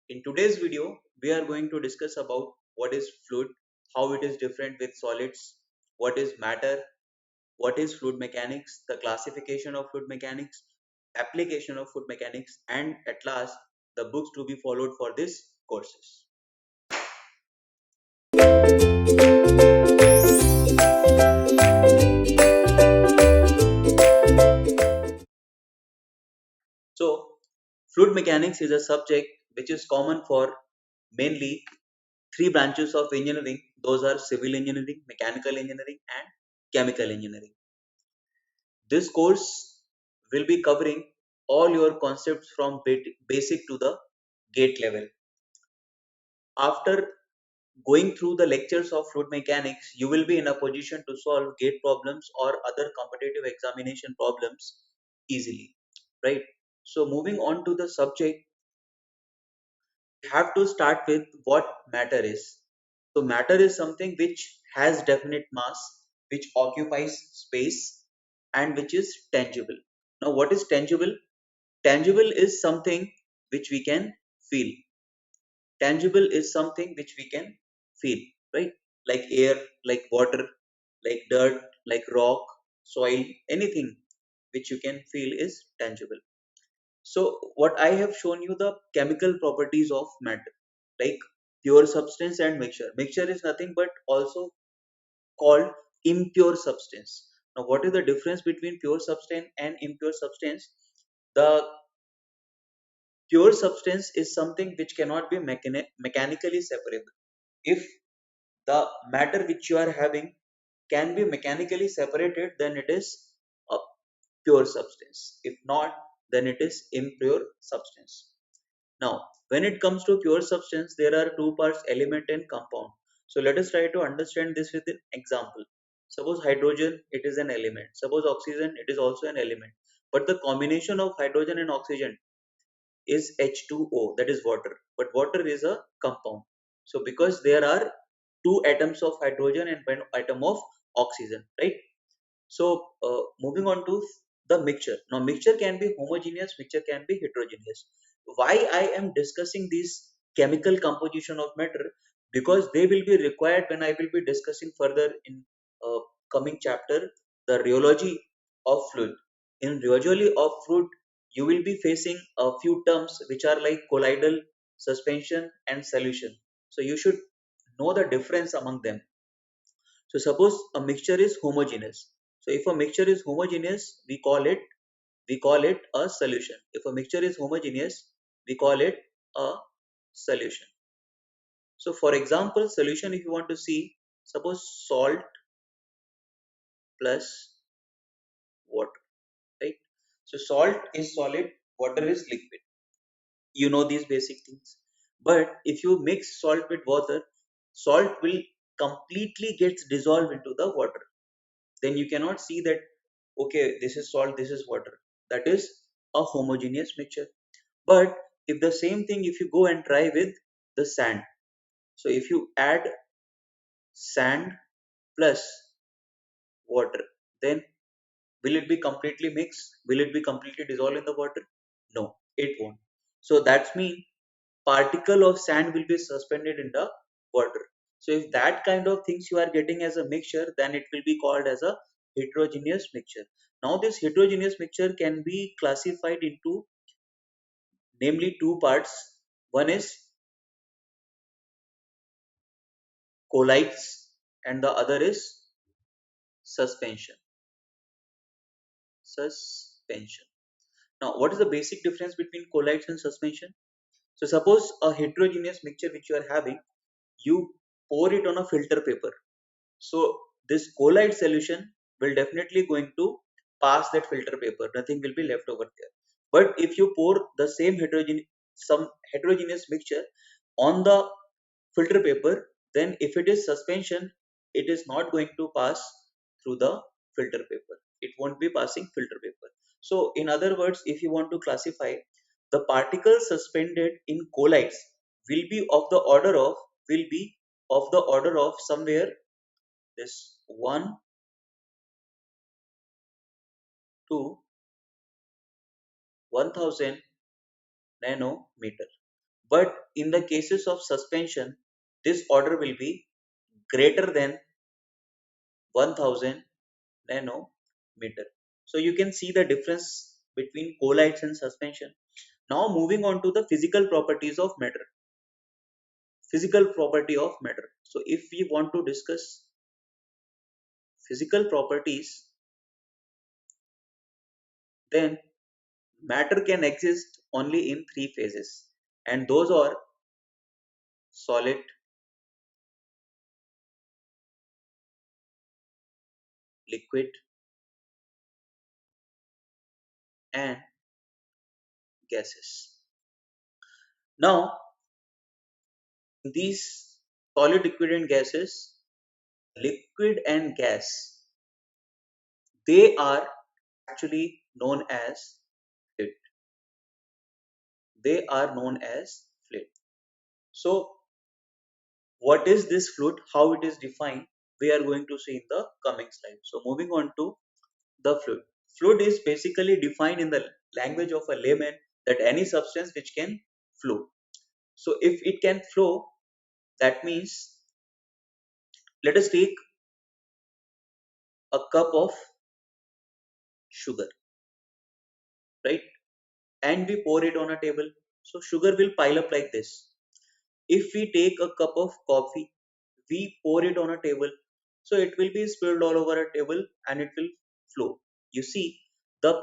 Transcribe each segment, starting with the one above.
In today's video, we are going to discuss about what is fluid, how it is different with solids, what is matter, what is fluid mechanics, the classification of fluid mechanics, application of fluid mechanics, and at last, the books to be followed for these courses. So, fluid mechanics is a subject which is common for mainly three branches of engineering. Those are civil engineering, mechanical engineering, and chemical engineering. This course will be covering all your concepts from basic to the gate level. After going through the lectures of fluid mechanics, you will be in a position to solve gate problems or other competitive examination problems easily, right? So moving on to the subject, we have to start with what matter is. So matter is something which has definite mass, which occupies space, and which is tangible. Now, what is tangible? Tangible is something which we can feel. Tangible is something which we can feel, right? Like air, like water, like dirt, like rock, soil, anything which you can feel is tangible. So what I have shown you, the chemical properties of matter, like pure substance and mixture. Mixture is nothing but also called impure substance. Now what is the difference between pure substance and impure substance? The pure substance is something which cannot be mechanically separable. If the matter which you are having can be mechanically separated, then it is a pure substance. If not, then it is impure substance. Now, when it comes to pure substance, there are two parts, element and compound. So let us try to understand this with an example. Suppose hydrogen, it is an element. Suppose oxygen, it is also an element. But the combination of hydrogen and oxygen is H2O, that is water. But water is a compound. So because there are two atoms of hydrogen and one atom of oxygen, right? So moving on to the mixture. Now mixture can be homogeneous, mixture can be heterogeneous. Why I am discussing this chemical composition of matter? Because they will be required when I will be discussing further in coming chapter, the rheology of fluid. In rheology of fluid, you will be facing a few terms which are like colloidal, suspension, and solution. So you should know the difference among them. So suppose a mixture is homogeneous. So if a mixture is homogeneous, we call it a solution. If a mixture is homogeneous, we call it a solution. So for example, solution, if you want to see, suppose salt plus water, right? So salt is solid, water is liquid. You know these basic things. But if you mix salt with water, salt will completely gets dissolved into the water. Then you cannot see that okay, this is salt, this is water. That is a homogeneous mixture. But if the same thing, if you go and try with the sand, so if you add sand plus water, then will it be completely mixed? Will it be completely dissolved in the water? No, it won't. So that's mean particle of sand will be suspended in the water. So if that kind of things you are getting as a mixture, then it will be called as a heterogeneous mixture. Now this heterogeneous mixture can be classified into namely two parts. One is colloids and the other is suspension. Suspension. Now, what is the basic difference between colloids and suspension? So, suppose a heterogeneous mixture which you are having, you pour it on a filter paper. So, this colloid solution will definitely going to pass that filter paper. Nothing will be left over there. But if you pour the same some heterogeneous mixture on the filter paper, then if it is suspension, it is not going to pass through the filter paper. It won't be passing filter paper. So in other words, if you want to classify, the particles suspended in colloids will be of the order of will be of the order of somewhere this 1 to 1000 nanometer. But in the cases of suspension, this order will be greater than 1000 nanometer. So you can see the difference between colloids and suspension. Now moving on to the physical properties of matter. Physical property of matter. So if we want to discuss physical properties, then matter can exist only in three phases, and those are solid, liquid, and gases. Now, these solid, liquid, and gases, liquid and gas, they are actually known as fluid. They are known as fluid. So, what is this fluid? How it is defined? We are going to see in the coming slide. So, moving on to the fluid. Fluid is basically defined in the language of a layman that any substance which can flow. So, if it can flow, that means let us take a cup of sugar, right? And we pour it on a table. So sugar will pile up like this. If we take a cup of coffee, we pour it on a table. So it will be spilled all over a table and it will flow. You see, the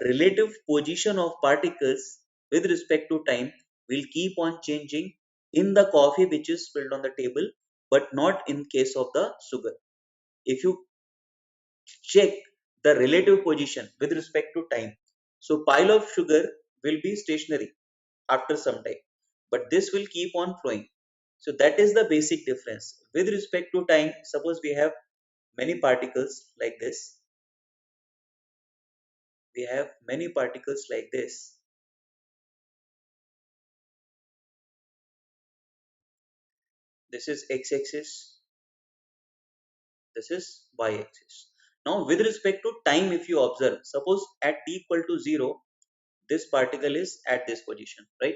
relative position of particles with respect to time will keep on changing in the coffee which is spilled on the table, but not in case of the sugar. If you check the relative position with respect to time, so pile of sugar will be stationary after some time, but this will keep on flowing. So that is the basic difference with respect to time. Suppose we have many particles like this. We have many particles like this. This is x-axis. This is y-axis. Now with respect to time, if you observe, suppose at t equal to 0, this particle is at this position, right?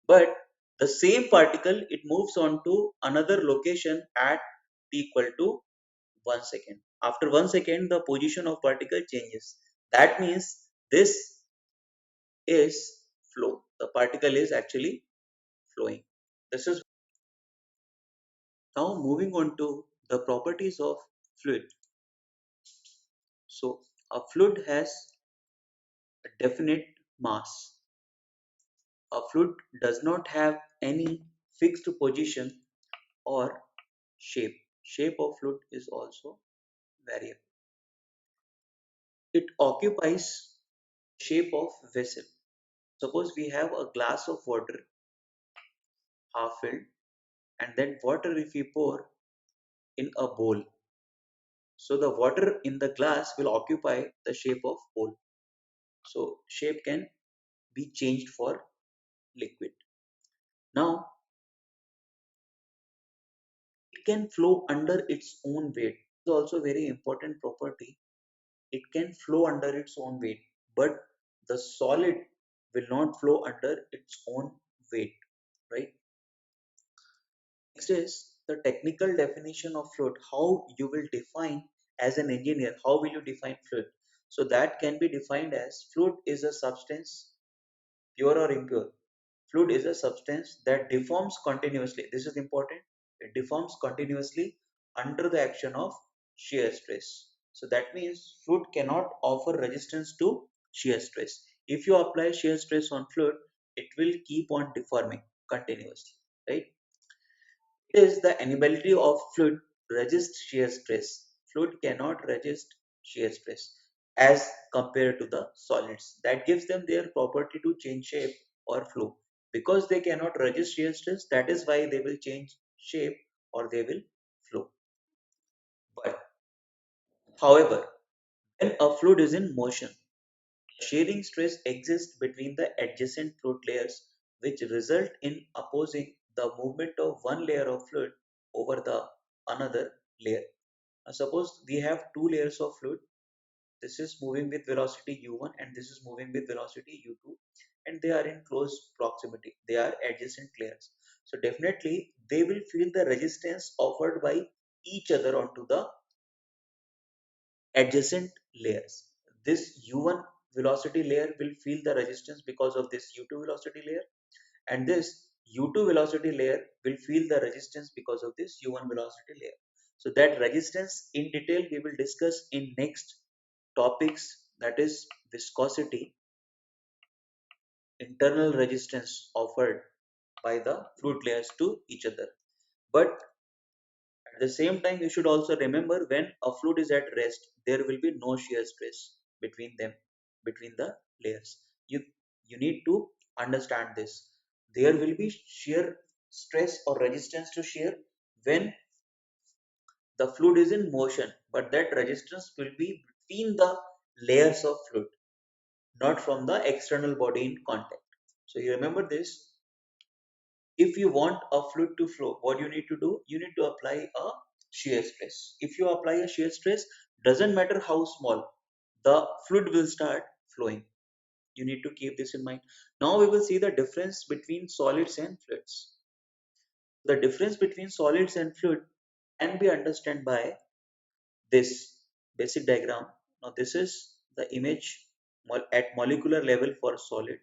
But the same particle, it moves on to another location at t equal to 1 second. After 1 second, the position of particle changes. That means this is flow. The particle is actually flowing. This is now moving on to the properties of fluid. So a fluid has a definite mass. A fluid does not have any fixed position or shape. Shape of fluid is also variable. It occupies shape of vessel. Suppose we have a glass of water half filled, and then water if we pour in a bowl. So the water in the glass will occupy the shape of bowl. So shape can be changed for liquid. Now it can flow under its own weight. It's also a very important property. It can flow under its own weight, but the solid will not flow under its own weight, right? Next is the technical definition of fluid. How you will define as an engineer, how will you define fluid? So that can be defined as fluid is a substance, pure or impure. Fluid is a substance that deforms continuously. This is important. It deforms continuously under the action of shear stress. So that means fluid cannot offer resistance to shear stress. If you apply shear stress on fluid, it will keep on deforming continuously, right? It is the inability of fluid to resist shear stress. Fluid cannot resist shear stress as compared to the solids. That gives them their property to change shape or flow. Because they cannot resist shear stress, that is why they will change shape or they will flow. But however, when a fluid is in motion, shearing stress exists between the adjacent fluid layers, which result in opposing the movement of one layer of fluid over the another layer. Now, suppose we have two layers of fluid. This is moving with velocity u1 and this is moving with velocity u2. and they are in close proximity. They are adjacent layers. So definitely they will feel the resistance offered by each other onto the adjacent layers. This U1 velocity layer will feel the resistance because of this U2 velocity layer, and this U2 velocity layer will feel the resistance because of this U1 velocity layer. So that resistance in detail we will discuss in next topics, that is viscosity, internal resistance offered by the fluid layers to each other. But at the same time, you should also remember when a fluid is at rest, there will be no shear stress between them, between the layers. You need to understand this. There will be shear stress or resistance to shear when the fluid is in motion, but that resistance will be between the layers of fluid, not from the external body in contact. So you remember this. If you want a fluid to flow, what you need to do, you need to apply a shear stress. If you apply a shear stress, doesn't matter how small, the fluid will start flowing. You need to keep this in mind. Now we will see the difference between solids and fluids. The difference between solids and fluid can be understood by this basic diagram. Now this is the image at molecular level for solid.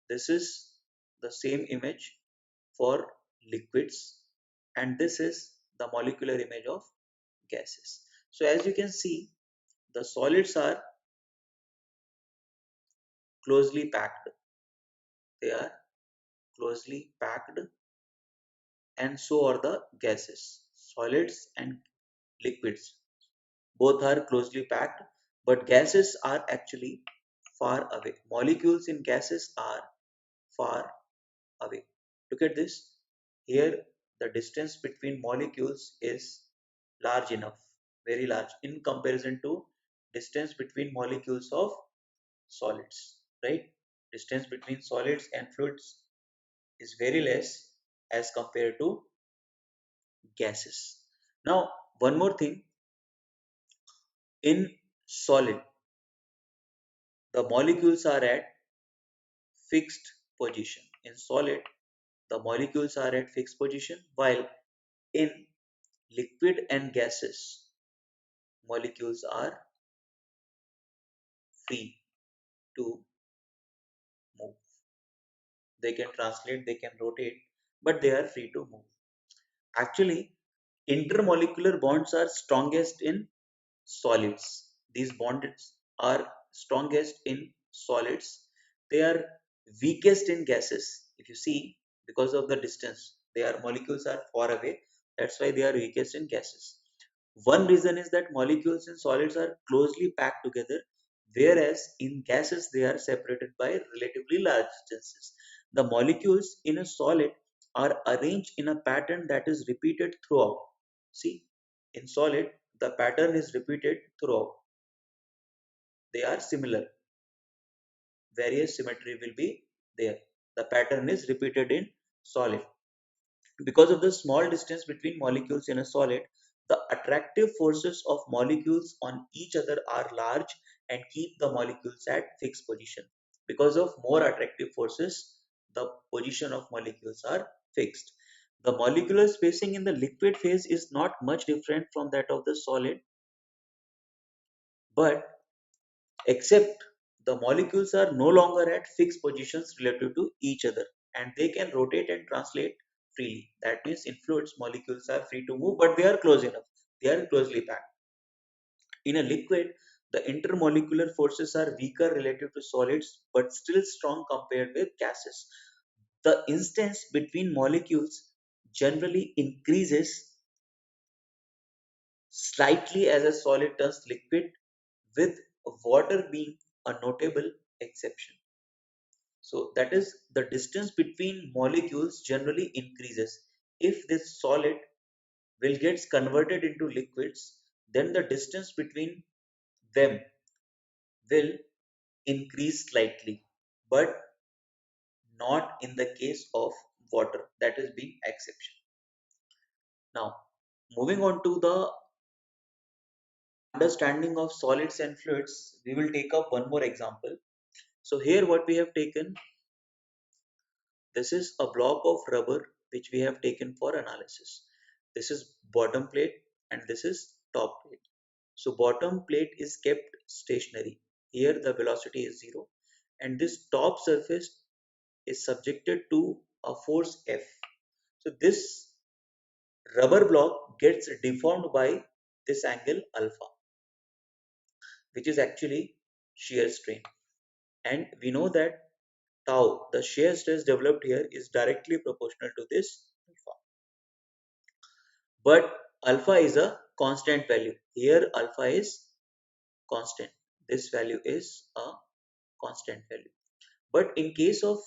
This is the same image for liquids, and this is the molecular image of gases. So as you can see, the solids are closely packed. They are closely packed, and so are the gases. Solids and liquids both are closely packed, but gases are actually far away. Molecules in gases are far away. Look at this. Here, the distance between molecules is large enough, very large, in comparison to distance between molecules of solids, right? Distance between solids and fluids is very less as compared to gases. Now, one more thing, in solid, the molecules are at fixed position. In solid, the molecules are at fixed position, while in liquid and gases, molecules are free to move. They can translate, they can rotate, but they are free to move. Actually, intermolecular bonds are strongest in solids. These bonds are strongest in solids. They are weakest in gases. If you see, because of the distance, their molecules are far away. That's why they are weakest in gases. One reason is that molecules in solids are closely packed together, whereas in gases they are separated by relatively large distances. The molecules in a solid are arranged in a pattern that is repeated throughout. See, in solid, the pattern is repeated throughout. They are similar. Various symmetry will be there. The pattern is repeated in solid. Because of the small distance between molecules in a solid, the attractive forces of molecules on each other are large and keep the molecules at fixed position. Because of more attractive forces, the position of molecules are fixed. The molecular spacing in the liquid phase is not much different from that of the solid, but except the molecules are no longer at fixed positions relative to each other, and they can rotate and translate freely. That means in fluids, molecules are free to move, but they are close enough. They are closely packed. In a liquid, the intermolecular forces are weaker relative to solids, but still strong compared with gases. The distance between molecules generally increases slightly as a solid turns liquid, with water being a notable exception. So that is, the distance between molecules generally increases. If this solid will gets converted into liquids, then the distance between them will increase slightly, but not in the case of water. That is being exception. Now, moving on to the understanding of solids and fluids, we will take up one more example. So here what we have taken, This is a block of rubber which we have taken for analysis. This is bottom plate and this is top plate. So bottom plate is kept stationary. Here the velocity is 0 and this top surface is subjected to a force F. So this rubber block gets deformed by this angle alpha, which is actually shear strain. And we know that tau, the shear stress developed here, is directly proportional to this alpha. But alpha is a constant value. Here alpha is constant. This value is a constant value. But in case of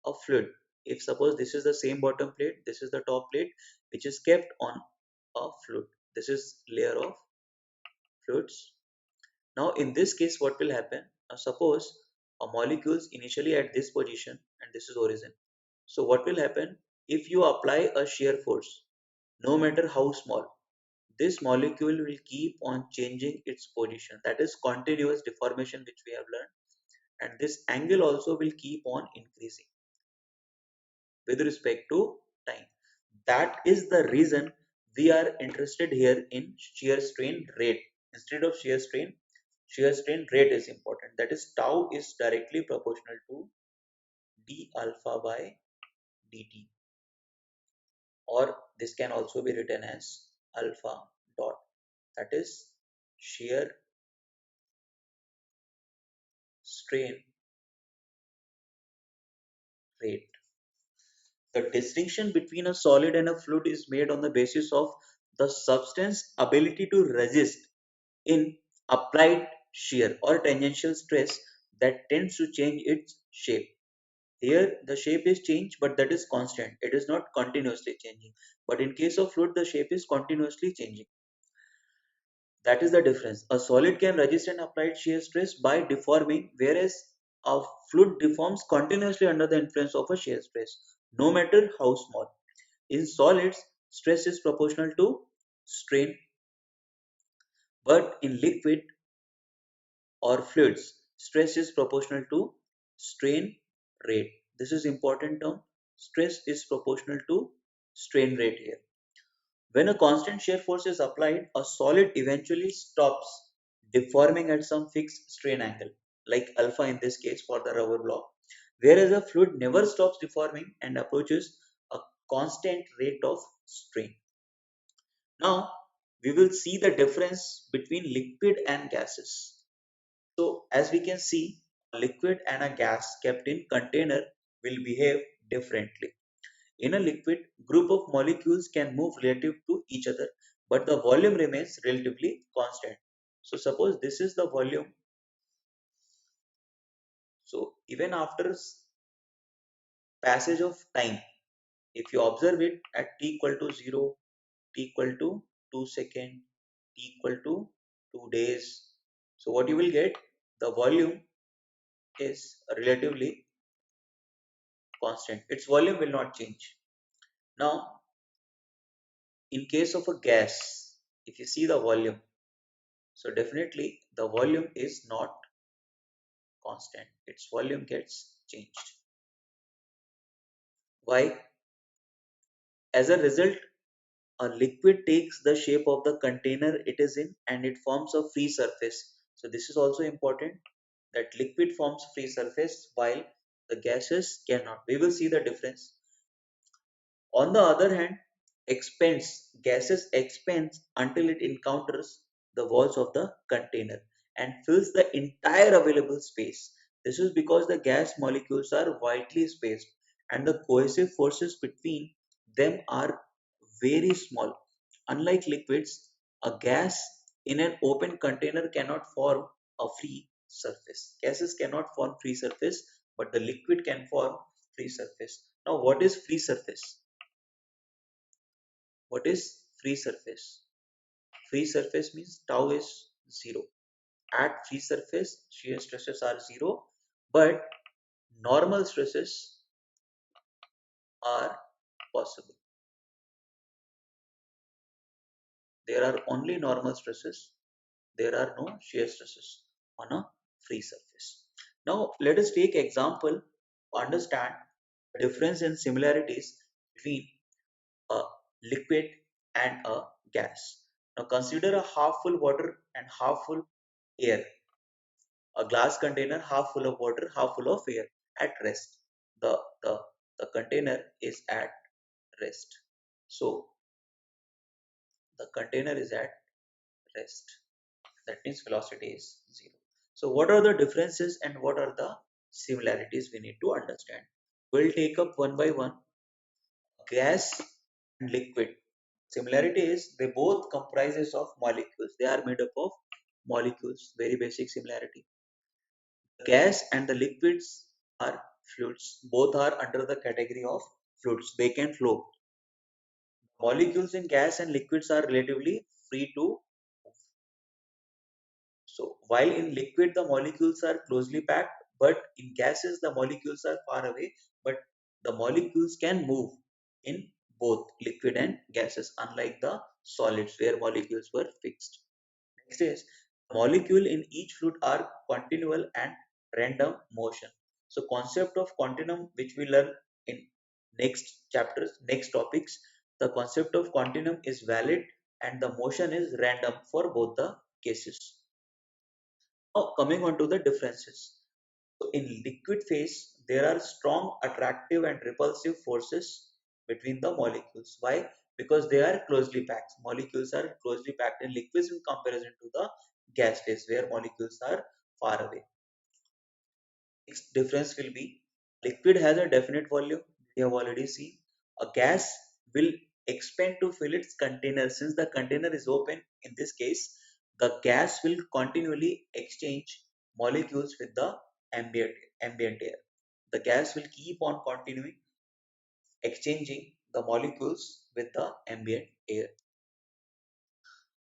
a fluid, if suppose this is the same bottom plate, this is the top plate which is kept on a fluid. This is layer of fluids. Now in this case what will happen? Suppose a molecule is initially at this position and this is origin. So what will happen if you apply a shear force, no matter how small, this molecule will keep on changing its position. That is continuous deformation which we have learned, and this angle also will keep on increasing with respect to time. That is the reason we are interested here in shear strain rate. Instead of shear strain rate is important. That is tau is directly proportional to d alpha by dt, or this can also be written as alpha dot, that is shear strain rate. The distinction between a solid and a fluid is made on the basis of the substance ability to resist in applied shear or tangential stress that tends to change its shape. Here the shape is changed, but that is constant. It is not continuously changing. But in case of fluid, the shape is continuously changing. That is the difference. A solid can resist an applied shear stress by deforming, whereas a fluid deforms continuously under the influence of a shear stress, no matter how small. In solids, stress is proportional to strain, but in liquid or fluids, stress is proportional to strain rate. This is important term. Stress is proportional to strain rate here. When a constant shear force is applied, a solid eventually stops deforming at some fixed strain angle, like alpha in this case for the rubber block, whereas a fluid never stops deforming and approaches a constant rate of strain. Now, we will see the difference between liquid and gases. So, as we can see, a liquid and a gas kept in container will behave differently. In a liquid, group of molecules can move relative to each other, but the volume remains relatively constant. So suppose this is the volume. So even after passage of time, if you observe it at t equal to 0, t equal to 2 seconds, t equal to 2 days. So what you will get, the volume is relatively constant. Its volume will not change. Now, in case of a gas, if you see the volume, so definitely the volume is not constant. Its volume gets changed. Why? As a result, a liquid takes the shape of the container it is in and it forms a free surface. So this is also important, that liquid forms free surface while the gases cannot. We will see the difference. On the other hand, gases expands until it encounters the walls of the container and fills the entire available space. This is because the gas molecules are widely spaced and the cohesive forces between them are very small. Unlike liquids, a gas in an open container cannot form a free surface. Gases cannot form free surface, but the liquid can form free surface. Now, what is free surface? What is free surface? Free surface means tau is 0. At free surface, shear stresses are 0, but normal stresses are possible. There are only normal stresses. There are no shear stresses on a free surface. Now, let us take example to understand Difference in similarities between a liquid and a gas. Now consider a half full water and half full air. A glass container half full of water, half full of air at rest. The, the, the container is at rest. So the container is at rest. That means velocity is zero. So what are the differences and what are the similarities we need to understand? We'll take up one by one. Gas and liquid. Similarity is they both comprises of molecules. They are made up of molecules. Very basic similarity. Gas and the liquids are fluids. Both are under the category of fluids. They can flow. Molecules in gas and liquids are relatively free to. So while in liquid the molecules are closely packed, but in gases the molecules are far away, but the molecules can move in both liquid and gases, unlike the solids where molecules were fixed. Next is molecule in each fluid are continual and random motion. So concept of continuum which we learn in next chapters, next topics, the concept of continuum is valid and the motion is random for both the cases. Now coming on to the differences. So in liquid phase, there are strong attractive and repulsive forces between the molecules. Why? Because they are closely packed. Molecules are closely packed in liquids in comparison to the gas phase where molecules are far away. Next difference will be liquid has a definite volume. We have already seen. A gas will expand to fill its container. Since the container is open, in this case, the gas will continually exchange molecules with the ambient air. The gas will keep on continuing exchanging the molecules with the ambient air.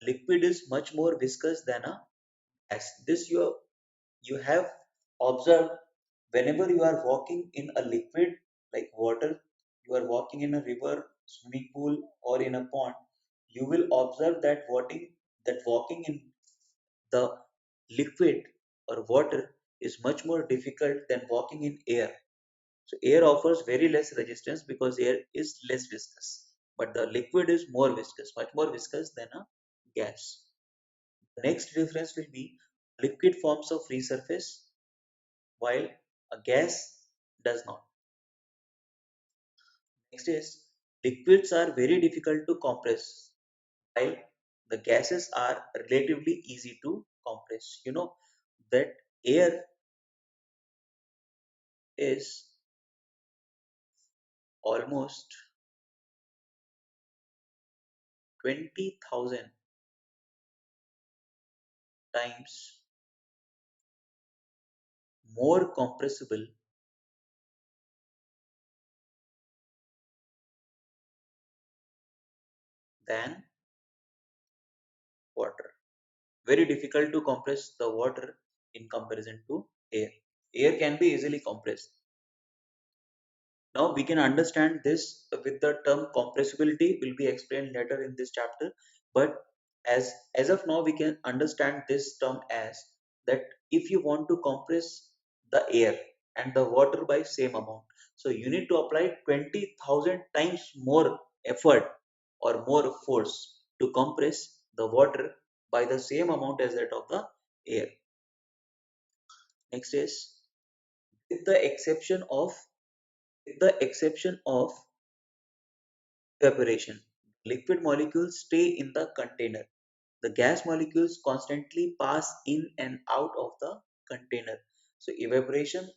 Liquid is much more viscous than a gas. This you have observed whenever you are walking in a liquid like water, you are walking in a river, swimming pool, or in a pond, you will observe that walking in the liquid or water is much more difficult than walking in air. So air offers very less resistance because air is less viscous, but the liquid is more viscous, much more viscous than a gas. The next difference will be liquid forms a free surface while a gas does not. Next is liquids are very difficult to compress while the gases are relatively easy to compress. You know that air is almost 20,000 times more compressible than water. Very difficult to compress the water in comparison to air. Air can be easily compressed. Now we can understand this with the term compressibility will be explained later in this chapter. But as of now we can understand this term as that if you want to compress the air and the water by same amount, so you need to apply 20,000 times more effort or more force to compress the water by the same amount as that of the air. Next is with the exception of with the exception of evaporation. Liquid molecules stay in the container. The gas molecules constantly pass in and out of the container. So evaporation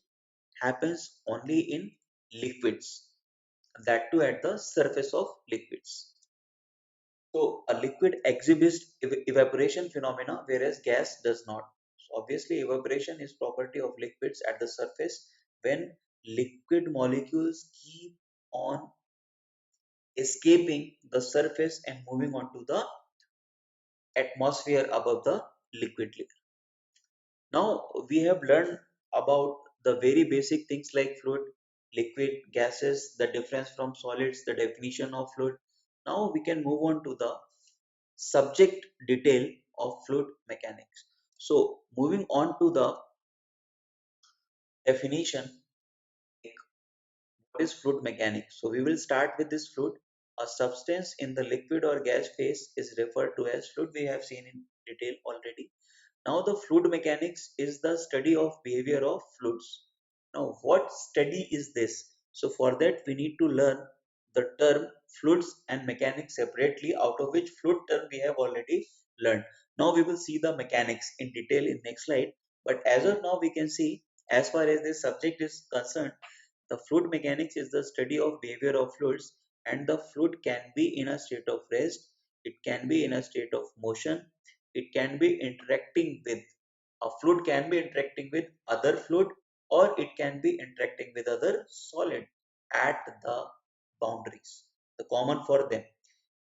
happens only in liquids, that too at the surface of liquids. So a liquid exhibits evaporation phenomena whereas gas does not. So obviously evaporation is property of liquids at the surface when liquid molecules keep on escaping the surface and moving on to the atmosphere above the liquid layer. Now we have learned about the very basic things like fluid, liquid, gases, the difference from solids, the definition of fluid. Now we can move on to the subject detail of fluid mechanics. So moving on to the definition, What is fluid mechanics? So we will start with this fluid. A substance in the liquid or gas phase is referred to as fluid. We have seen in detail already. Now the fluid mechanics is the study of behavior of fluids. Now what study is this? So for that we need to learn the term fluids and mechanics separately, out of which fluid term we have already learned. Now we will see the mechanics in detail in next slide. But as of now we can see, as far as this subject is concerned, the fluid mechanics is the study of behavior of fluids, and the fluid can be in a state of rest, it can be in a state of motion, it can be interacting with a fluid can be interacting with other fluid, or it can be interacting with other solid at the boundaries. The common for them,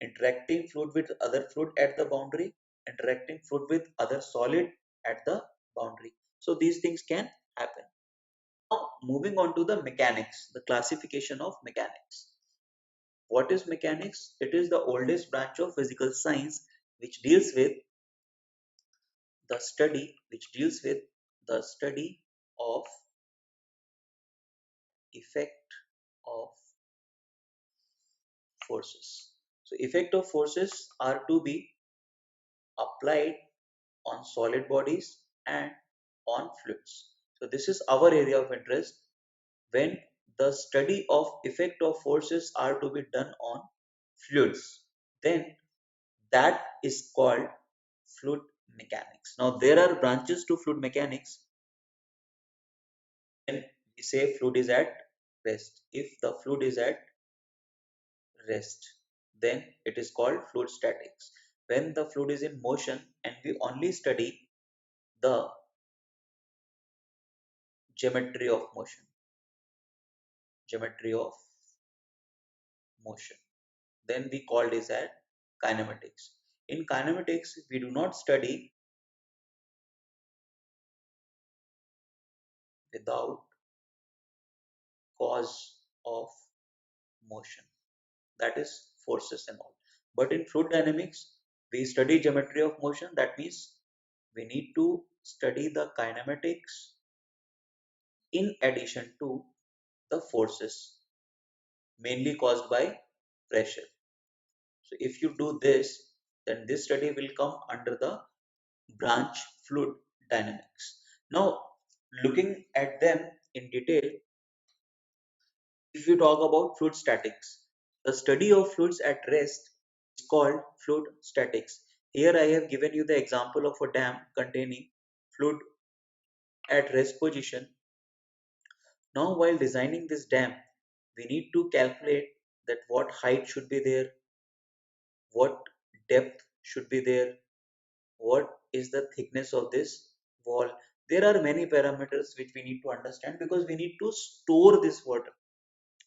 interacting fluid with other fluid at the boundary, interacting fluid with other solid at the boundary. So these things can happen. Now, moving on to the mechanics, the classification of mechanics. What is mechanics? It is the oldest branch of physical science which deals with the study of effect of forces. So effect of forces are to be applied on solid bodies and on fluids. So this is our area of interest. When the study of effect of forces are to be done on fluids, then that is called fluid mechanics. Now there are branches to fluid mechanics. When we say fluid is at rest, if the fluid is at rest, then it is called fluid statics. When the fluid is in motion and we only study the geometry of motion, geometry of motion, then we call this as kinematics. In kinematics, we do not study without cause of motion, that is forces and all. But in fluid dynamics, we study geometry of motion. That means we need to study the kinematics in addition to the forces mainly caused by pressure. So if you do this, then this study will come under the branch fluid dynamics. Now, looking at them in detail, if we talk about fluid statics, the study of fluids at rest is called fluid statics. Here I have given you the example of a dam containing fluid at rest position. Now while designing this dam, we need to calculate that what height should be there, what depth should be there, what is the thickness of this wall. There are many parameters which we need to understand, because we need to store this water,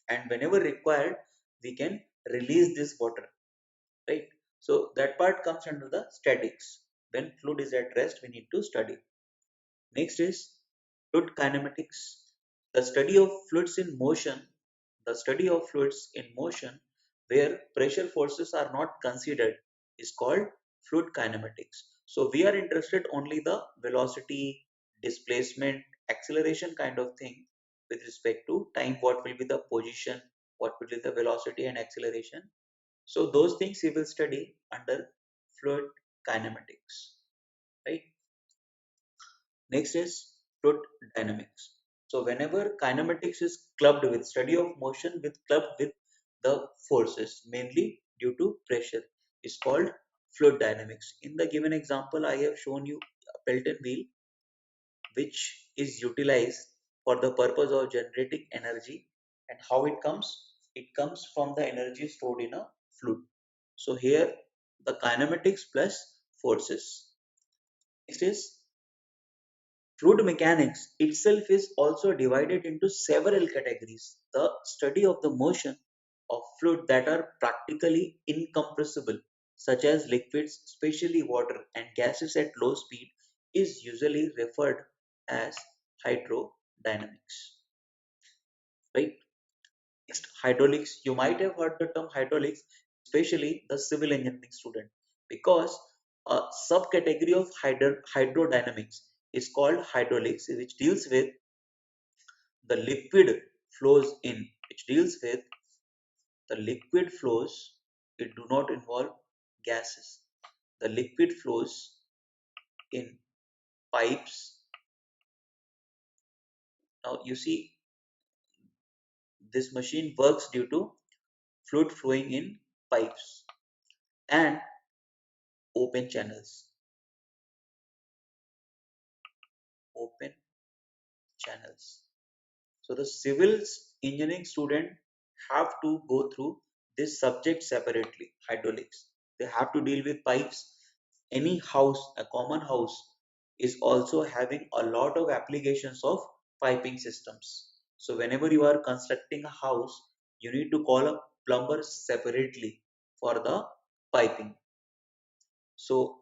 and whenever required we can release this water, right? So that part comes under the statics. When fluid is at rest, we need to study. Next is fluid kinematics, the study of fluids in motion. The study of fluids in motion where pressure forces are not considered is called fluid kinematics. So we are interested only the velocity, displacement, acceleration kind of thing with respect to time. What will be the position, what will be the velocity and acceleration. So those things we will study under fluid kinematics, right? Next is fluid dynamics. So whenever kinematics is clubbed with study of motion with clubbed with the forces mainly due to pressure is called fluid dynamics. In the given example, I have shown you a Pelton wheel which is utilized for the purpose of generating energy. And how it comes? It comes from the energy stored in a fluid. So here the kinematics plus forces. Next is fluid mechanics itself is also divided into several categories. The study of the motion of fluid that are practically incompressible, such as liquids, especially water and gases at low speed, is usually referred as hydrodynamics. Right? Next, hydraulics. You might have heard the term hydraulics, especially the civil engineering student, because a subcategory of hydrodynamics is called hydraulics, which deals with the liquid flows in which deals with the liquid flows. It do not involve gases. The liquid flows in pipes. Now you see this machine works due to fluid flowing in pipes and open channels. Open channels. So the civils engineering student have to go through this subject separately, hydraulics. They have to deal with pipes. Any house, a common house, is also having a lot of applications of piping systems. So whenever you are constructing a house, you need to call a plumber separately for the piping. So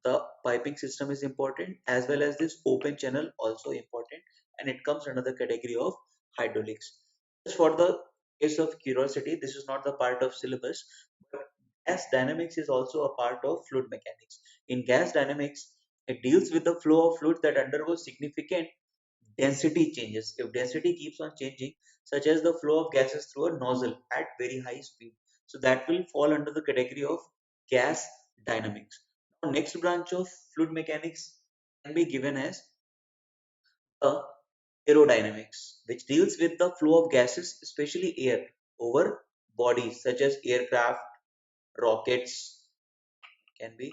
the piping system is important as well as this open channel also important, and it comes under the category of hydraulics. Just for the case of curiosity, this is not the part of syllabus, but gas dynamics is also a part of fluid mechanics. In gas dynamics, it deals with the flow of fluid that undergoes significant density changes. If density keeps on changing, such as the flow of gases through a nozzle at very high speed, so that will fall under the category of gas dynamics. Now, next branch of fluid mechanics can be given as the aerodynamics, which deals with the flow of gases, especially air, over bodies such as aircraft, rockets, can be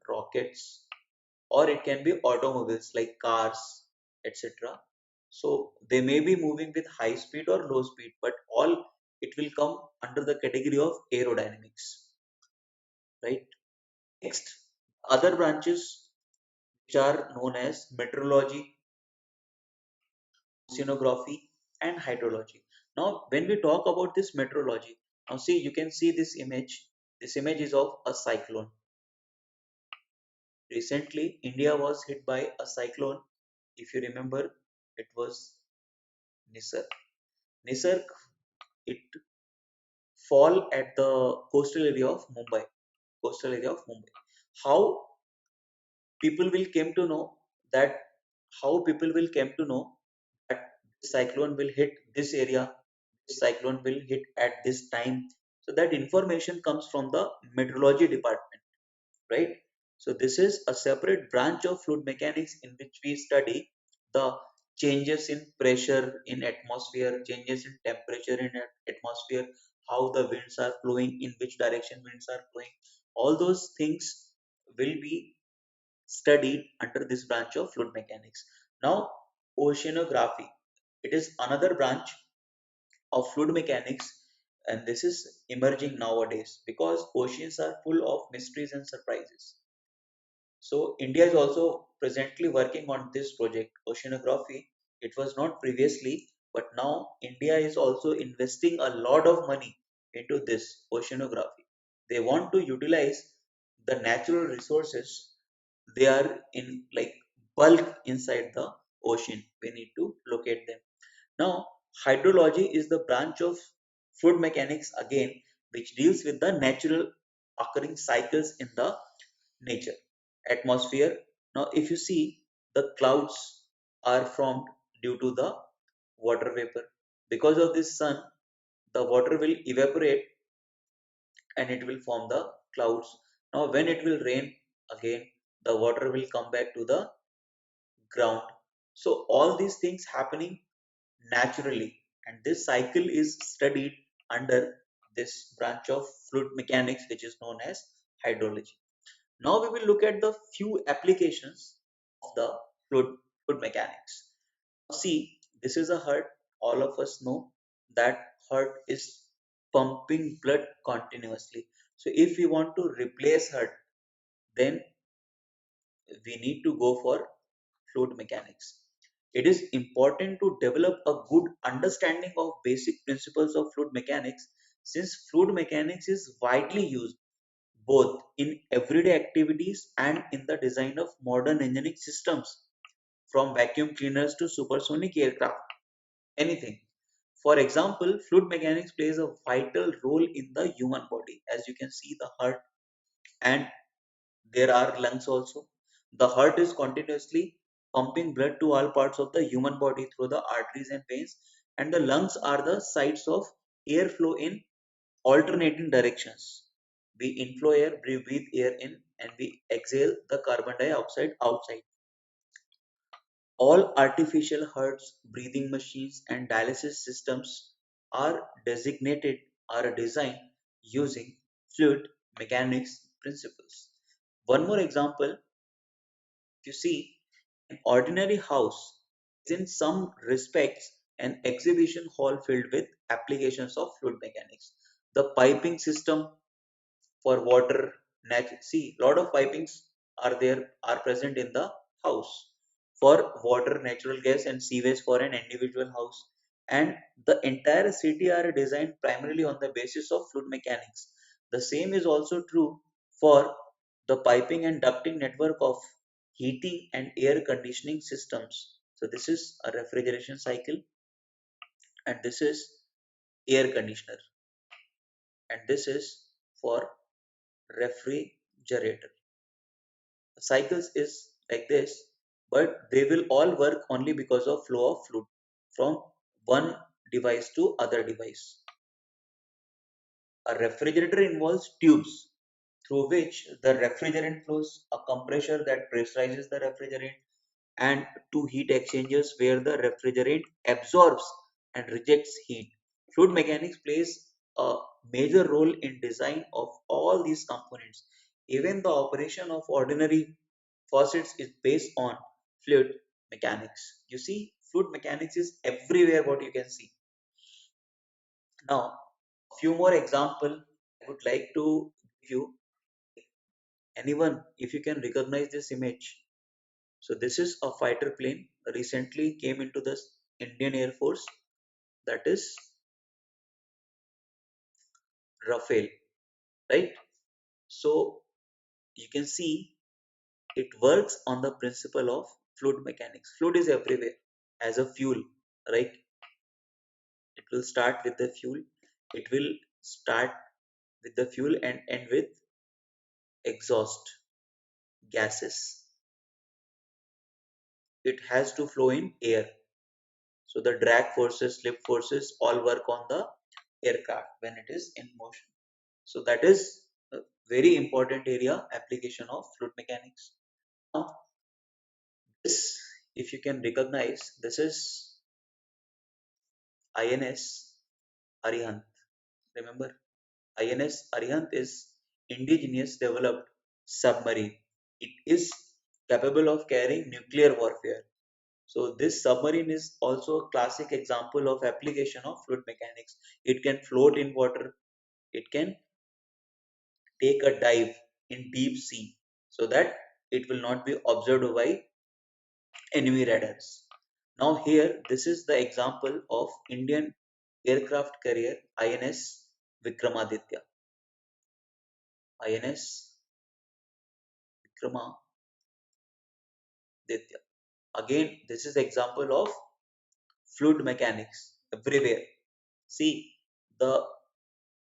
rockets, or it can be automobiles like cars, etc. So they may be moving with high speed or low speed, but all it will come under the category of aerodynamics, right? Next, other branches which are known as meteorology, oceanography, and hydrology. Now, when we talk about this meteorology, now see, you can see this image. This image is of a cyclone. Recently, India was hit by a cyclone. If you remember, it was Nisar. Nisarg, it fall at the coastal area of Mumbai. Coastal area of Mumbai. How people will came to know that? How people will came to know that this cyclone will hit this area? This cyclone will hit at this time. So that information comes from the meteorology department, right? So this is a separate branch of fluid mechanics in which we study the changes in pressure in atmosphere, changes in temperature in atmosphere, how the winds are flowing, in which direction winds are flowing. All those things will be studied under this branch of fluid mechanics. Now, oceanography. It is another branch of fluid mechanics, and this is emerging nowadays because oceans are full of mysteries and surprises. So India is also presently working on this project, oceanography. It was not previously, but now India is also investing a lot of money into this oceanography. They want to utilize the natural resources. They are in like bulk inside the ocean. We need to locate them. Now, hydrology is the branch of fluid mechanics again, which deals with the natural occurring cycles in the nature atmosphere. Now if you see, the clouds are formed due to the water vapor. Because of this sun, the water will evaporate and it will form the clouds. Now when it will rain again, the water will come back to the ground. So all these things happening naturally, and this cycle is studied under this branch of fluid mechanics, which is known as hydrology. Now we will look at the few applications of the fluid mechanics. See, this is a heart. All of us know that heart is pumping blood continuously. So if we want to replace heart, then we need to go for fluid mechanics. It is important to develop a good understanding of basic principles of fluid mechanics, since fluid mechanics is widely used both in everyday activities and in the design of modern engineering systems, from vacuum cleaners to supersonic aircraft, anything. For example, fluid mechanics plays a vital role in the human body. As you can see, the heart, and there are lungs also. The heart is continuously pumping blood to all parts of the human body through the arteries and veins, and the lungs are the sites of airflow in alternating directions. We inflow air, we breathe air in, and we exhale the carbon dioxide outside. All artificial hearts, breathing machines, and dialysis systems are designed using fluid mechanics principles. One more example, if you see, an ordinary house is in some respects an exhibition hall filled with applications of fluid mechanics. The piping system for water, see, lot of pipings are present in the house for water, natural gas, and sewage for an individual house. And the entire city are designed primarily on the basis of fluid mechanics. The same is also true for the piping and ducting network of heating and air conditioning systems. So this is a refrigeration cycle, and this is air conditioner, and this is for refrigerator. The cycles is like this, but they will all work only because of flow of fluid from one device to other device. A refrigerator involves tubes through which the refrigerant flows, a compressor that pressurizes the refrigerant, and two heat exchangers where the refrigerant absorbs and rejects heat. Fluid mechanics plays a major role in design of all these components. Even the operation of ordinary faucets is based on fluid mechanics. You see, fluid mechanics is everywhere what you can see. Now, a few more example I would like to give you. Anyone, if you can recognize this image. So this is a fighter plane recently came into the Indian Air Force, that is Rafale, right? So you can see it works on the principle of fluid mechanics. Fluid is everywhere as a fuel, right? It will start with the fuel. It will start with the fuel and end with exhaust gases. It has to flow in air. So the drag forces, slip forces all work on the aircraft when it is in motion. So that is a very important area application of fluid mechanics. Now this, if you can recognize, this is INS Arihant. Remember, INS Arihant is indigenous developed submarine. It is capable of carrying nuclear warfare. So this submarine is also a classic example of application of fluid mechanics. It can float in water. It can take a dive in deep sea so that it will not be observed by enemy radars. Now here, this is the example of Indian aircraft carrier INS Vikramaditya. INS Vikramaditya. Again, this is example of fluid mechanics everywhere. See, the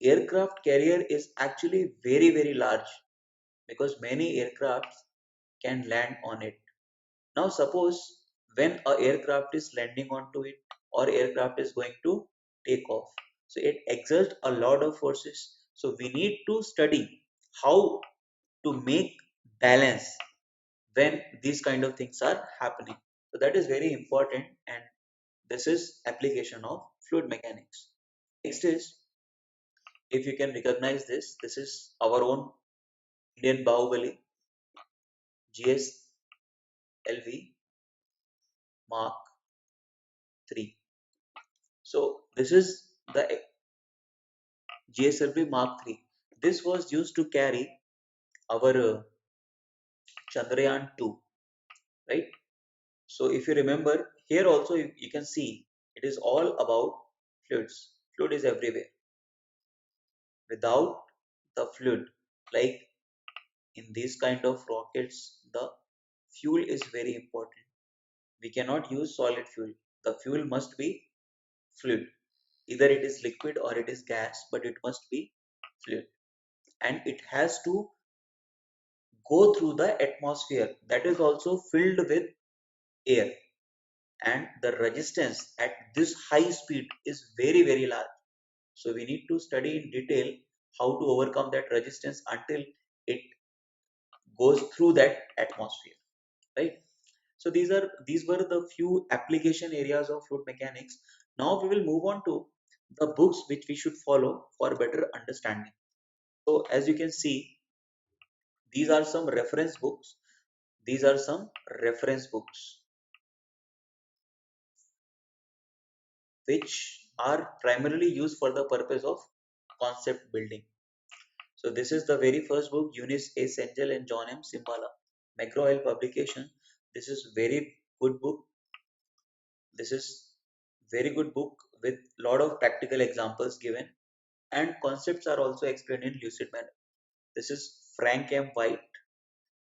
aircraft carrier is actually very large because many aircrafts can land on it. Now suppose when a aircraft is landing onto it or aircraft is going to take off. So it exerts a lot of forces. So we need to study how to make balance when these kind of things are happening. So that is very important, and this is application of fluid mechanics. Next is, if you can recognize this, this is our own Indian Bahubali GSLV Mark 3. So this is the GSLV Mark 3. This was used to carry our Chandrayaan 2, right? So if you remember, here also you can see it is all about fluids. Fluid is everywhere. Without the fluid, like in these kind of rockets, the fuel is very important. We cannot use solid fuel. The fuel must be fluid. Either it is liquid or it is gas, but it must be fluid. And it has to go through the atmosphere that is also filled with air. and the resistance at this high speed is very large. So we need to study in detail how to overcome that resistance until it goes through that atmosphere, right? So these were the few application areas of fluid mechanics. Now we will move on to the books which we should follow for better understanding. So as you can see, these are some reference books. These are some reference books which are primarily used for the purpose of concept building. So this is the very first book, Eunice A. Sengel and John M. Simbala, McGraw-Hill publication. This is very good book. This is very good book with lot of practical examples given, and concepts are also explained in lucid manner. This is Frank M. White.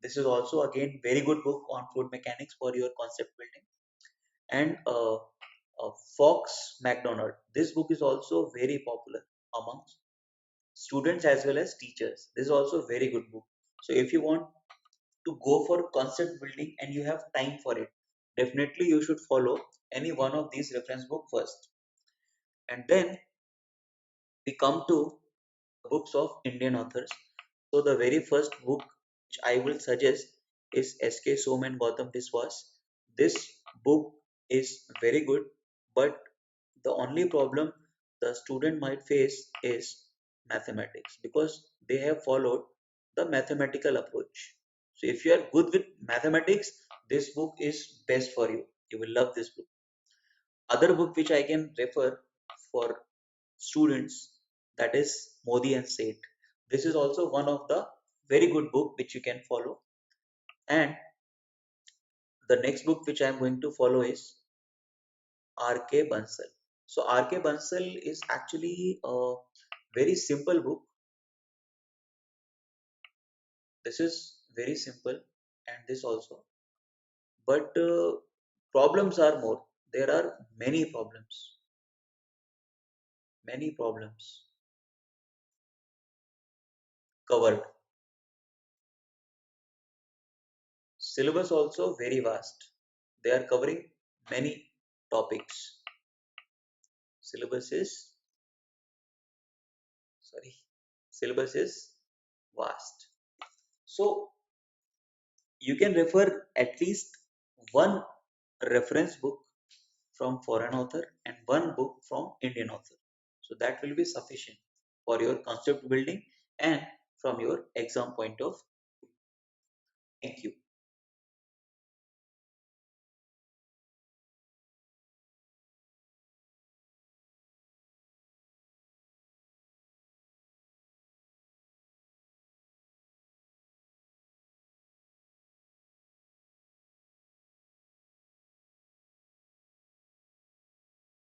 This is also again very good book on fluid mechanics for your concept building. And Fox McDonald. This book is also very popular amongst students as well as teachers. This is also a very good book. So if you want to go for concept building and you have time for it, definitely you should follow any one of these reference book first. And then we come to books of Indian authors. So the very first book which I will suggest is S.K. Som and Gautam Biswas. This book is very good, but the only problem the student might face is mathematics, because they have followed the mathematical approach. So if you are good with mathematics, this book is best for you. You will love this book. Other book which I can refer for students, that is Modi and Seth. This is also one of the very good book which you can follow. And the next book which I am going to follow is R.K. Bansal. So R.K. Bansal is actually a very simple book. This is very simple, and this also. But problems are more. There are many problems covered. Syllabus also very vast. They are covering many topics. Syllabus is sorry, syllabus is vast. So you can refer at least one reference book from foreign author and one book from Indian author. So that will be sufficient for your concept building and from your exam point of view. Thank you.